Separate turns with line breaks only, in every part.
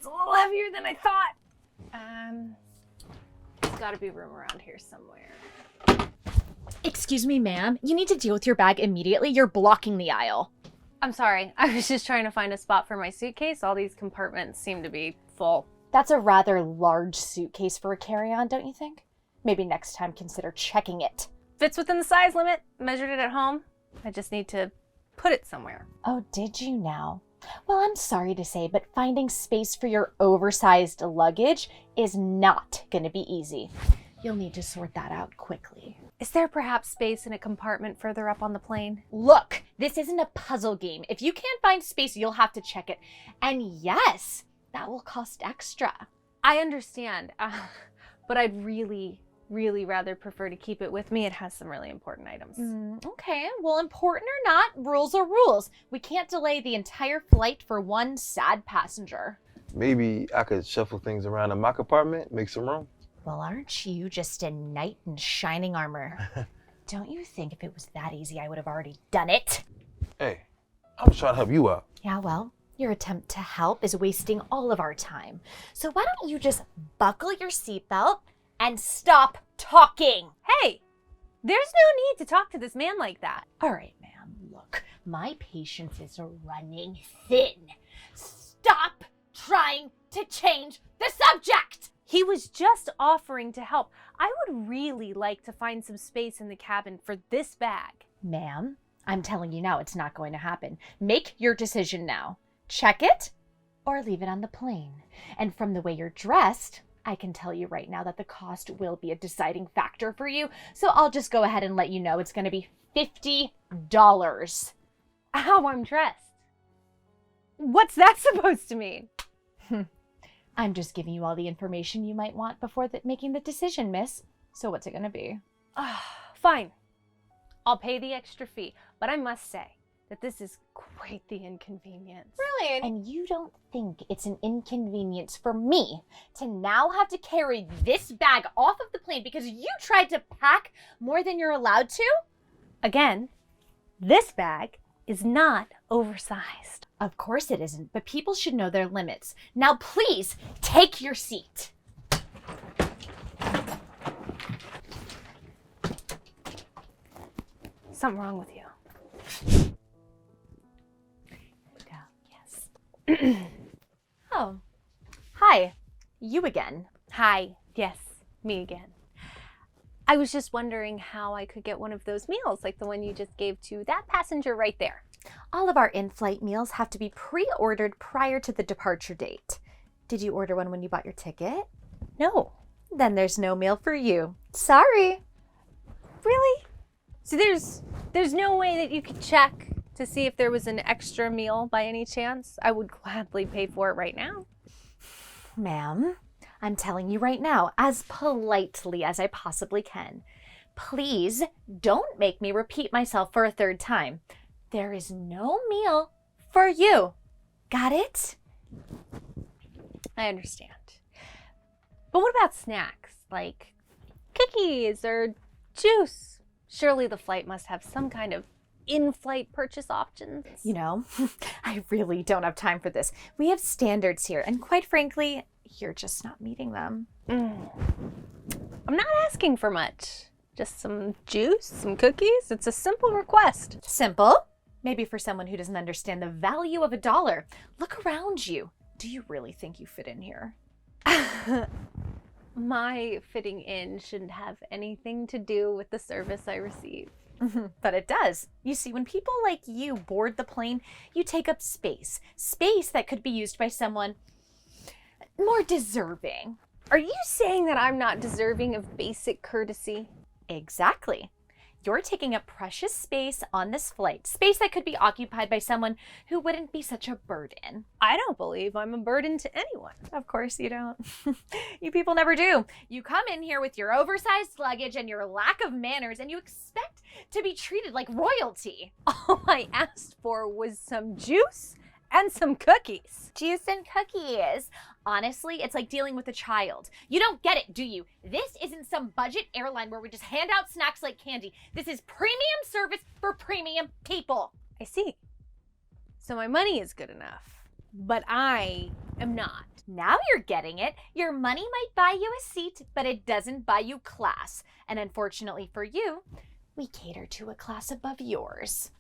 It's a little heavier than I thought. There's gotta be room around here somewhere.
Excuse me, ma'am. You need to deal with your bag immediately. You're blocking the aisle.
I'm sorry. I was just trying to find a spot for my suitcase. All these compartments seem to be full.
That's a rather large suitcase for a carry-on, don't you think? Maybe next time consider checking it.
Fits within the size limit. Measured it at home. I just need to put it somewhere.
Oh, did you now? Well, I'm sorry to say, but finding space for your oversized luggage is not going to be easy. You'll need to sort that out quickly.
Is there perhaps space in a compartment further up on the plane?
Look, this isn't a puzzle game. If you can't find space, you'll have to check it. And yes, that will cost extra.
I understand, but I'd really rather prefer to keep it with me. It has some really important items.
Okay, well, important or not, rules are rules. We can't delay the entire flight for one sad passenger.
Maybe I could shuffle things around in my compartment, make some room.
Well, aren't you just a knight in shining armor? Don't you think if it was that easy, I would have already done it?
Hey, I'm just trying to help you out.
Yeah, well, your attempt to help is wasting all of our time. So why don't you just buckle your seatbelt and stop talking?
Hey, there's no need to talk to this man like that.
All right, ma'am, look, my patience is running thin. Stop trying to change the subject.
He was just offering to help. I would really like to find some space in the cabin for this bag.
Ma'am, I'm telling you now, it's not going to happen. Make your decision now. Check it or leave it on the plane. And from the way you're dressed, I can tell you right now that the cost will be a deciding factor for you. So I'll just go ahead and let you know it's going to be $50.
How I'm dressed? What's that supposed to mean?
I'm just giving you all the information you might want before making the decision, miss. So what's it going to be?
Fine. I'll pay the extra fee. But I must say that this is quite the inconvenience.
Really? And you don't think it's an inconvenience for me to now have to carry this bag off of the plane because you tried to pack more than you're allowed to?
Again, this bag is not oversized.
Of course it isn't, but people should know their limits. Now please, take your seat.
Something wrong with you.
Yes. Oh, hi. You again.
Hi. Yes, me again. I was just wondering how I could get one of those meals, like the one you just gave to that passenger right there.
All of our in-flight meals have to be pre-ordered prior to the departure date. Did you order one when you bought your ticket?
No.
Then there's no meal for you. Sorry.
Really? So there's no way that you could check to see if there was an extra meal by any chance? I would gladly pay for it right now.
Ma'am, I'm telling you right now, as politely as I possibly can, please don't make me repeat myself for a third time. There is no meal for you. Got it?
I understand. But what about snacks, like cookies or juice? Surely the flight must have some kind of in-flight purchase options.
You know, I really don't have time for this. We have standards here, and quite frankly, you're just not meeting them.
I'm not asking for much. Just some juice, some cookies. It's a simple request.
Simple? Maybe for someone who doesn't understand the value of $1. Look around you. Do you really think you fit in here?
My fitting in shouldn't have anything to do with the service I receive.
But it does. You see, when people like you board the plane, you take up space. Space that could be used by someone more deserving.
Are you saying that I'm not deserving of basic courtesy?
Exactly. You're taking up precious space on this flight. Space that could be occupied by someone who wouldn't be such a burden.
I don't believe I'm a burden to anyone.
Of course you don't. You people never do. You come in here with your oversized luggage and your lack of manners, and you expect to be treated like royalty.
All I asked for was some juice and some cookies.
Juice and cookies. Honestly, it's like dealing with a child. You don't get it, do you? This isn't some budget airline where we just hand out snacks like candy. This is premium service for premium people.
I see. So my money is good enough, but I am not
Now you're getting it. Your money might buy you a seat, but it doesn't buy you class. And unfortunately for you, we cater to a class above yours.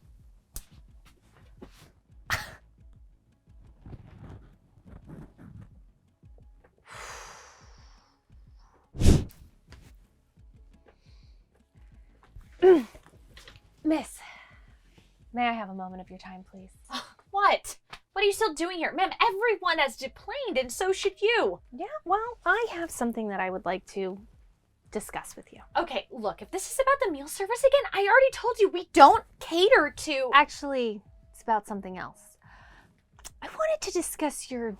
Miss, may I have a moment of your time, please?
What? What are you still doing here? Ma'am, everyone has deplaned, and so should you.
Yeah, well, I have something that I would like to discuss with you.
Okay, look, if this is about the meal service again, I already told you we don't cater to...
Actually, it's about something else. I wanted to discuss your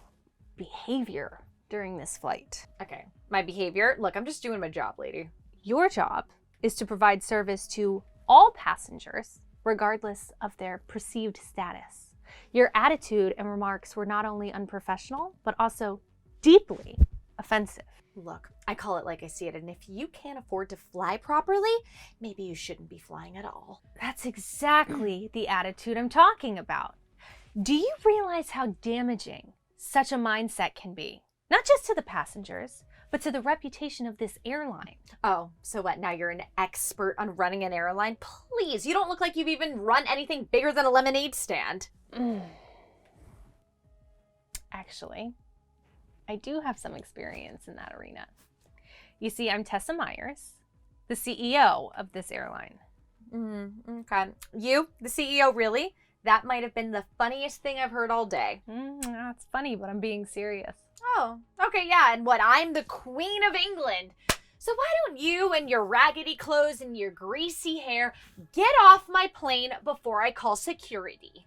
behavior during this flight.
Okay, my behavior? Look, I'm just doing my job, lady.
Your job is to provide service to all passengers, regardless of their perceived status. Your attitude and remarks were not only unprofessional, but also deeply offensive.
Look, I call it like I see it, and if you can't afford to fly properly, maybe you shouldn't be flying at all.
That's exactly the attitude I'm talking about. Do you realize how damaging such a mindset can be? Not just to the passengers, but to the reputation of this airline.
Oh, so what, now you're an expert on running an airline? Please, you don't look like you've even run anything bigger than a lemonade stand.
Actually, I do have some experience in that arena. You see, I'm Tessa Myers, the CEO of this airline.
Okay. You, the CEO, really? That might have been the funniest thing I've heard all day.
That's funny, but I'm being serious.
Oh, okay, yeah, and what, I'm the Queen of England. So why don't you and your raggedy clothes and your greasy hair get off my plane before I call security?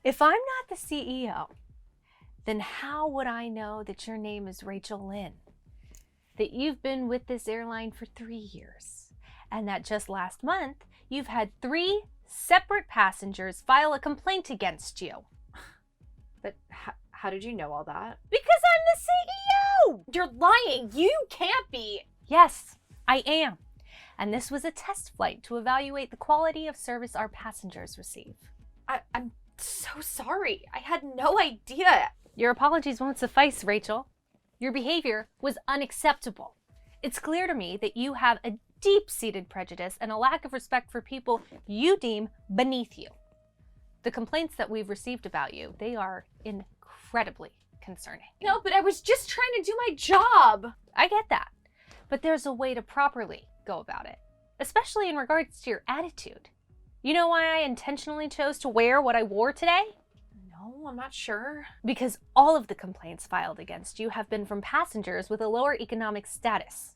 If I'm not the CEO, then how would I know that your name is Rachel Lynn? That you've been with this airline for 3 years, and that just last month, you've had 3 separate passengers file a complaint against you.
But how did you know all that?
Because I'm the CEO!
You're lying. You can't be.
Yes, I am. And this was a test flight to evaluate the quality of service our passengers receive.
I'm so sorry. I had no idea.
Your apologies won't suffice, Rachel. Your behavior was unacceptable. It's clear to me that you have a deep-seated prejudice and a lack of respect for people you deem beneath you. The complaints that we've received about you, they are incredibly concerning.
No, but I was just trying to do my job.
I get that, but there's a way to properly go about it, especially in regards to your attitude. You know why I intentionally chose to wear what I wore today?
No, I'm not sure.
Because all of the complaints filed against you have been from passengers with a lower economic status.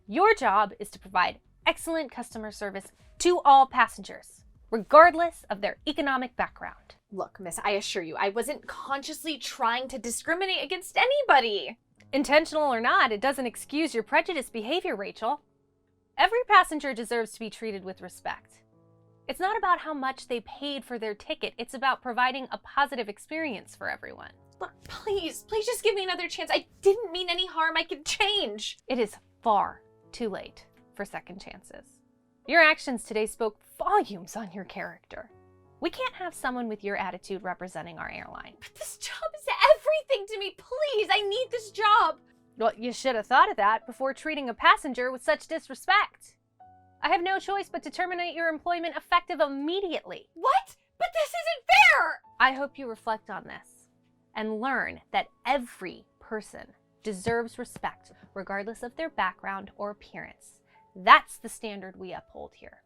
Your job is to provide excellent customer service to all passengers, regardless of their economic background.
Look, miss, I assure you, I wasn't consciously trying to discriminate against anybody.
Intentional or not, it doesn't excuse your prejudiced behavior, Rachel. Every passenger deserves to be treated with respect. It's not about how much they paid for their ticket. It's about providing a positive experience for everyone.
Look, please just give me another chance. I didn't mean any harm. I can change.
It is far too late for second chances. Your actions today spoke volumes on your character. We can't have someone with your attitude representing our airline.
But this job is everything to me. Please, I need this job.
Well, you should have thought of that before treating a passenger with such disrespect. I have no choice but to terminate your employment effective immediately.
What? But this isn't fair!
I hope you reflect on this and learn that every person deserves respect, regardless of their background or appearance. That's the standard we uphold here.